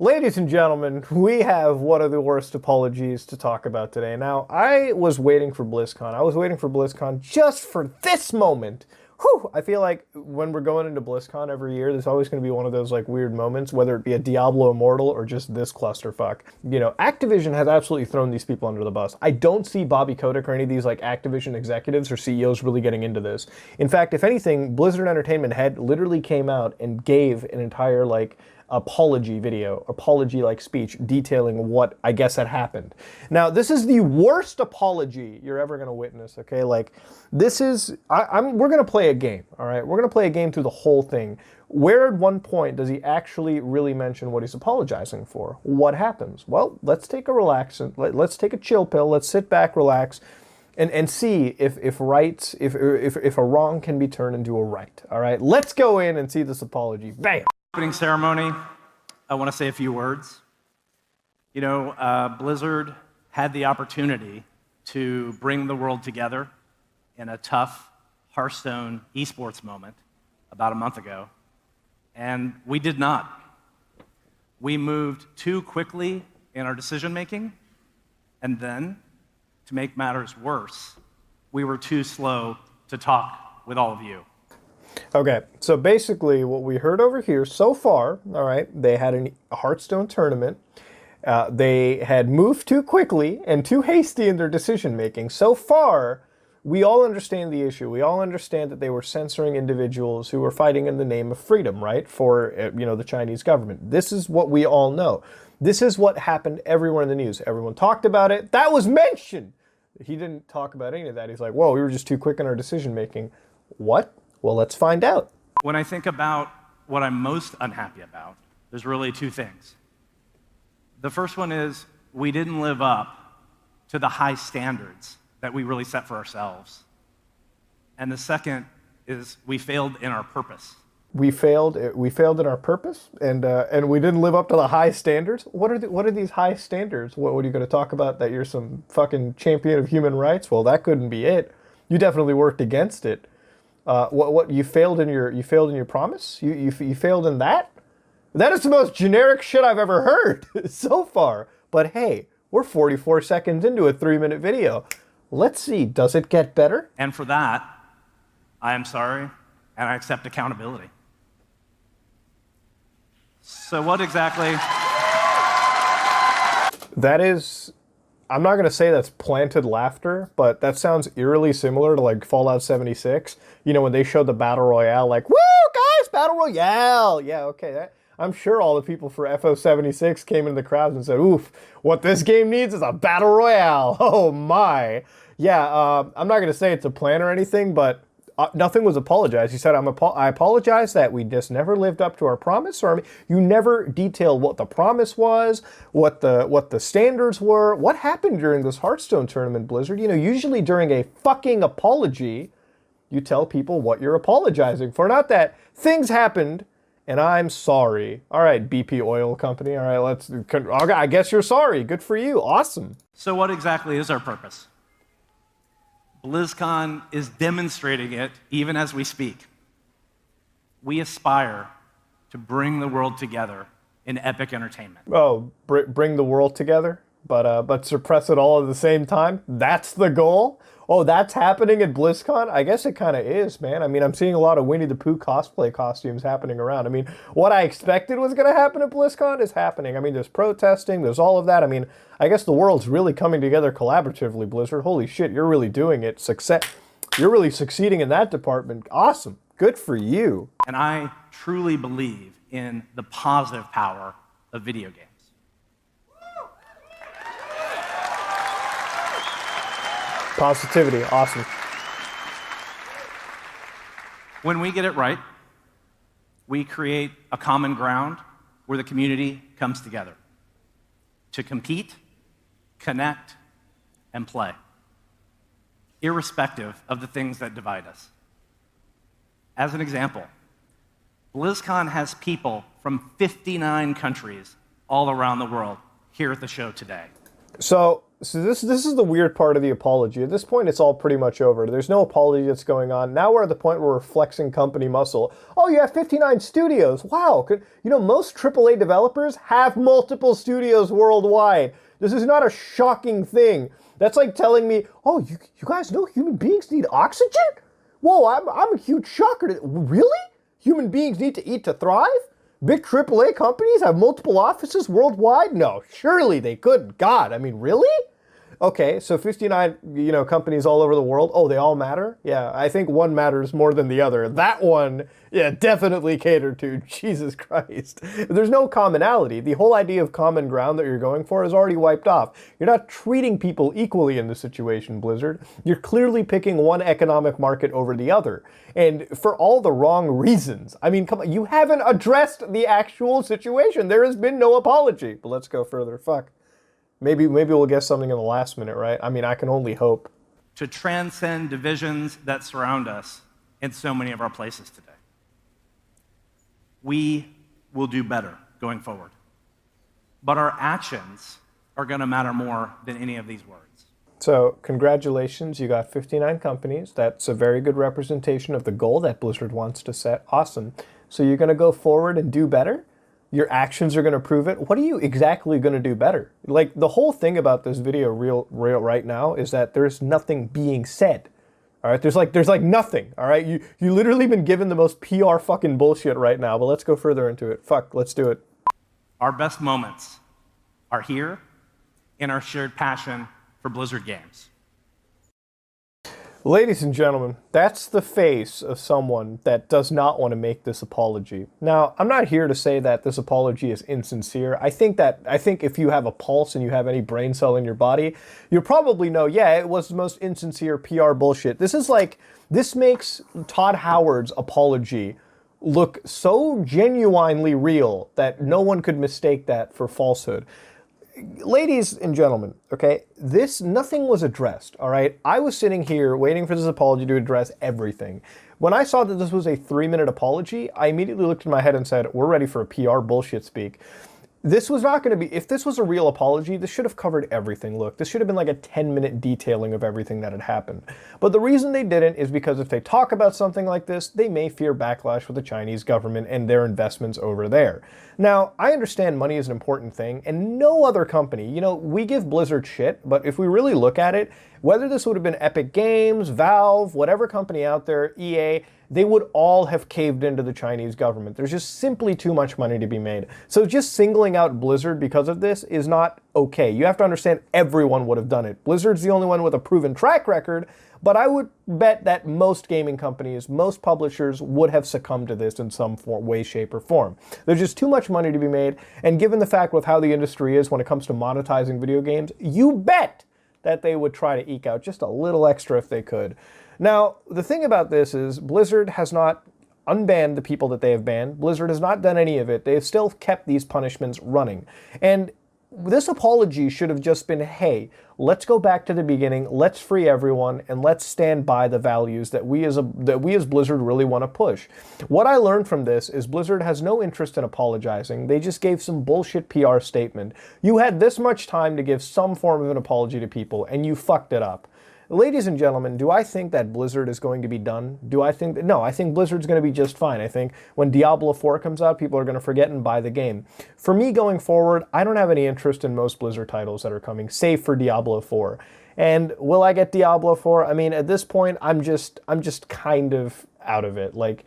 Ladies and gentlemen, we have one of the worst apologies to talk about today. Now, I was waiting for BlizzCon. I was waiting for BlizzCon just for this moment. Whew, I feel like when we're going into BlizzCon every year, there's always going to be one of those like weird moments, whether it be a Diablo Immortal or just this clusterfuck. You know, Activision has absolutely thrown these people under the bus. I don't see Bobby Kotick or any of these like Activision executives or CEOs really getting into this. In fact, if anything, Blizzard Entertainment head literally came out and gave an entire like apology video, apology-like speech detailing what I guess had happened. Now, this is the worst apology you're ever going to witness, okay? Like, this is, we're going to play a game, all right? We're going to play a game through the whole thing. Where at one point does he actually really mention what he's apologizing for? What happens? Well, let's take a relax, let's take a chill pill, let's sit back, relax, and see if a wrong can be turned into a right, all right? Let's go in and see this apology. Bam! Opening ceremony, I want to say a few words. You know, Blizzard had the opportunity to bring the world together in a tough Hearthstone esports moment about a month ago, and we did not. We moved too quickly in our decision making, and then, to make matters worse, we were too slow to talk with all of you. Okay, so basically what we heard over here so far, all right, they had a Hearthstone tournament. They had moved too quickly and too hasty in their decision making. So far, we all understand the issue. We all understand that they were censoring individuals who were fighting in the name of freedom, right, for the Chinese government. This is what we all know. This is what happened everywhere in the news. Everyone talked about it. That was mentioned. He didn't talk about any of that. He's like, whoa, we were just too quick in our decision making. What? Well, let's find out. When I think about what I'm most unhappy about, there's really two things. The first one is we didn't live up to the high standards that we really set for ourselves. And the second is we failed in our purpose. We failed in our purpose, and we didn't live up to the high standards. What are these high standards? What are you going to talk about? That you're some fucking champion of human rights? Well, that couldn't be it. You definitely worked against it. What you failed in your promise? You failed in that? That is the most generic shit I've ever heard so far. But hey, we're 44 seconds into a 3-minute video. Let's see, does it get better? And for that, I am sorry, and I accept accountability. So what exactly? That is, I'm not going to say that's planted laughter, but that sounds eerily similar to like Fallout 76. You know, when they showed the Battle Royale, like, woo, guys, Battle Royale. Yeah, okay. I'm sure all the people for FO76 came into the crowds and said, oof, what this game needs is a Battle Royale. Oh my. Yeah, I'm not going to say it's a plan or anything, but nothing was apologized. He said, I apologize that we just never lived up to our promise, or you never detailed what the promise was, what the standards were. What happened during this Hearthstone tournament, Blizzard? You know, usually during a fucking apology, you tell people what you're apologizing for. Not that things happened and I'm sorry. All right, BP Oil Company. All right, I guess you're sorry. Good for you. Awesome. So what exactly is our purpose? BlizzCon is demonstrating it even as we speak. We aspire to bring the world together in epic entertainment. Oh, bring the world together, but suppress it all at the same time? That's the goal? Oh, that's happening at BlizzCon? I guess it kind of is, man. I mean, I'm seeing a lot of Winnie the Pooh cosplay costumes happening around. I mean, what I expected was going to happen at BlizzCon is happening. I mean, there's protesting, there's all of that. I mean, I guess the world's really coming together collaboratively, Blizzard. Holy shit, you're really doing it. You're really succeeding in that department. Awesome. Good for you. And I truly believe in the positive power of video games. Positivity, awesome. When we get it right, we create a common ground where the community comes together to compete, connect, and play, irrespective of the things that divide us. As an example, BlizzCon has people from 59 countries all around the world here at the show today. So So this is the weird part of the apology. At this point, it's all pretty much over. There's no apology that's going on. Now we're at the point where we're flexing company muscle. Oh, you have 59 studios. Wow. Most AAA developers have multiple studios worldwide. This is not a shocking thing. That's like telling me, oh, you guys know human beings need oxygen? Whoa, I'm a huge shocker. Really? Human beings need to eat to thrive? Big AAA companies have multiple offices worldwide? No, surely they couldn't. God, I mean, really? Okay, so 59, companies all over the world. Oh, they all matter? Yeah, I think one matters more than the other. That one, yeah, definitely catered to. Jesus Christ. There's no commonality. The whole idea of common ground that you're going for is already wiped off. You're not treating people equally in this situation, Blizzard. You're clearly picking one economic market over the other. And for all the wrong reasons. I mean, come on, you haven't addressed the actual situation. There has been no apology. But let's go further. Fuck. Maybe we'll get something in the last minute, right? I mean, I can only hope. To transcend divisions that surround us in so many of our places today. We will do better going forward. But our actions are going to matter more than any of these words. So, congratulations, you got 59 companies. That's a very good representation of the goal that Blizzard wants to set. Awesome. So you're going to go forward and do better? Your actions are going to prove it. What are you exactly going to do better? Like, the whole thing about this video real right now is that there's nothing being said. All right, there's like nothing. All right, you literally been given the most PR fucking bullshit right now. But let's go further into it. Fuck, let's do it. Our best moments are here in our shared passion for Blizzard games. Ladies and gentlemen, that's the face of someone that does not want to make this apology. Now, I'm not here to say that this apology is insincere. I think if you have a pulse and you have any brain cell in your body, you'll probably know, yeah, it was the most insincere PR bullshit. This makes Todd Howard's apology look so genuinely real that no one could mistake that for falsehood. Ladies and gentlemen, okay, nothing was addressed, all right? I was sitting here waiting for this apology to address everything. When I saw that this was a 3-minute apology, I immediately looked in my head and said, we're ready for a PR bullshit speak. This was not going to be, if this was a real apology, this should have covered everything. Look, this should have been like a 10-minute detailing of everything that had happened. But the reason they didn't is because if they talk about something like this, they may fear backlash with the Chinese government and their investments over there. Now, I understand money is an important thing, and no other company, we give Blizzard shit, but if we really look at it, whether this would have been Epic Games, Valve, whatever company out there, EA, they would all have caved into the Chinese government. There's just simply too much money to be made. So just singling out Blizzard because of this is not okay. You have to understand everyone would have done it. Blizzard's the only one with a proven track record, but I would bet that most gaming companies, most publishers would have succumbed to this in some way, shape, or form. There's just too much money to be made, and given the fact with how the industry is when it comes to monetizing video games, you bet that they would try to eke out just a little extra if they could. Now, the thing about this is Blizzard has not unbanned the people that they have banned. Blizzard has not done any of it. They have still kept these punishments running. And this apology should have just been, hey, let's go back to the beginning, let's free everyone, and let's stand by the values that we as Blizzard really want to push. What I learned from this is Blizzard has no interest in apologizing. They just gave some bullshit PR statement. You had this much time to give some form of an apology to people, and you fucked it up. Ladies and gentlemen, do I think that Blizzard is going to be done? No, I think Blizzard's going to be just fine. I think when Diablo 4 comes out, people are going to forget and buy the game. For me going forward, I don't have any interest in most Blizzard titles that are coming, save for Diablo 4. And will I get Diablo 4? I mean, at this point, I'm just kind of out of it. Like,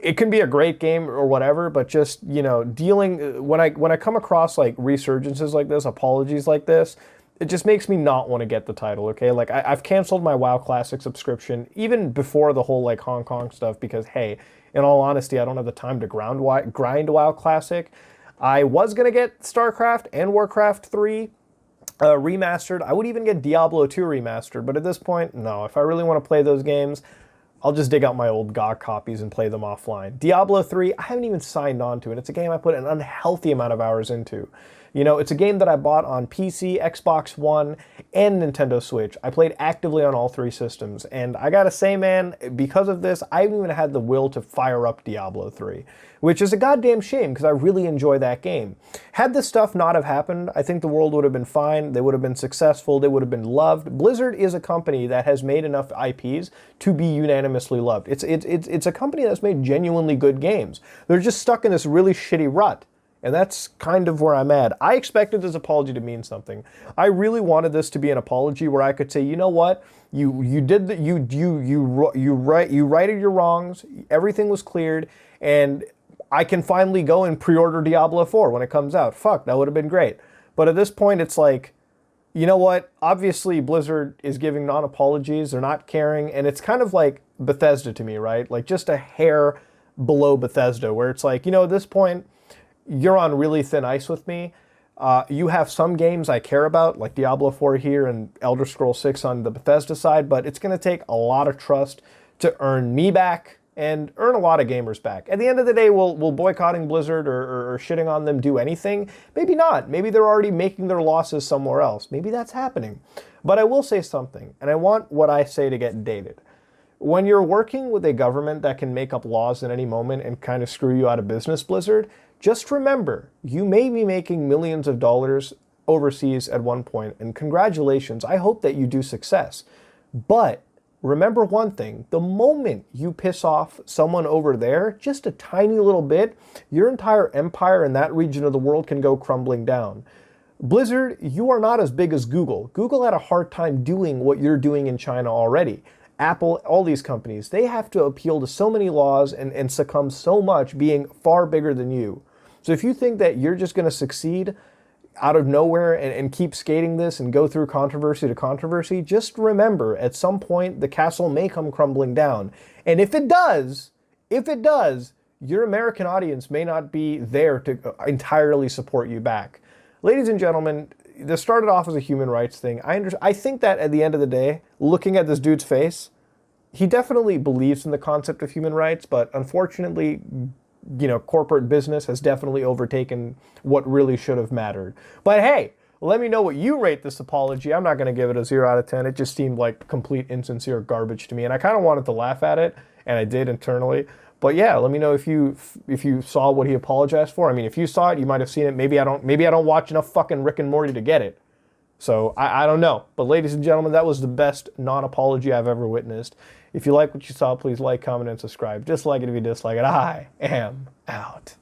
it can be a great game or whatever, but just, dealing, when I come across like resurgences like this, apologies like this, it just makes me not want to get the title, okay? Like, I've canceled my WoW Classic subscription even before the whole, like, Hong Kong stuff because, hey, in all honesty, I don't have the time to grind WoW Classic. I was going to get StarCraft and Warcraft 3 remastered. I would even get Diablo 2 remastered, but at this point, no. If I really want to play those games, I'll just dig out my old GOG copies and play them offline. Diablo 3, I haven't even signed on to it. It's a game I put an unhealthy amount of hours into. You know, it's a game that I bought on PC, Xbox One, and Nintendo Switch. I played actively on all three systems, and I gotta say, man, because of this, I haven't even had the will to fire up Diablo 3, which is a goddamn shame because I really enjoy that game. Had this stuff not have happened, I think the world would have been fine, they would have been successful, they would have been loved. Blizzard is a company that has made enough IPs to be unanimously loved. It's a company that's made genuinely good games. They're just stuck in this really shitty rut. And that's kind of where I'm at. I expected this apology to mean something. I really wanted this to be an apology where I could say, you know what, you righted your wrongs, everything was cleared, and I can finally go and pre-order Diablo 4 when it comes out. Fuck, that would have been great. But at this point, it's like, you know what? Obviously, Blizzard is giving non-apologies. They're not caring, and it's kind of like Bethesda to me, right? Like just a hair below Bethesda, where it's like, you know, at this point, you're on really thin ice with me. You have some games I care about, like Diablo 4 here and Elder Scrolls 6 on the Bethesda side, but it's going to take a lot of trust to earn me back and earn a lot of gamers back. At the end of the day, will boycotting Blizzard or shitting on them do anything? Maybe not. Maybe they're already making their losses somewhere else. Maybe that's happening. But I will say something, and I want what I say to get dated. When you're working with a government that can make up laws at any moment and kind of screw you out of business, Blizzard, just remember, you may be making millions of dollars overseas at one point, and congratulations, I hope that you do success. But remember one thing, the moment you piss off someone over there, just a tiny little bit, your entire empire in that region of the world can go crumbling down. Blizzard, you are not as big as Google. Google had a hard time doing what you're doing in China already. Apple, all these companies, they have to appeal to so many laws and succumb so much being far bigger than you. So if you think that you're just going to succeed out of nowhere and keep skating this and go through controversy to controversy, just remember at some point the castle may come crumbling down. And if it does, your American audience may not be there to entirely support you back. Ladies and gentlemen, this started off as a human rights thing. I think that at the end of the day, looking at this dude's face, he definitely believes in the concept of human rights, but unfortunately, you know, corporate business has definitely overtaken what really should have mattered. But hey, let me know what you rate this apology. I'm not going to give it a 0 out of 10. It just seemed like complete insincere garbage to me, and I kind of wanted to laugh at it, and I did internally. But yeah, let me know if you saw what he apologized for. I mean, if you saw it, you might have seen it. Maybe I don't watch enough fucking Rick and Morty to get it. So I don't know. But ladies and gentlemen, that was the best non-apology I've ever witnessed. If you like what you saw, please like, comment, and subscribe. Dislike it if you dislike it. I am out.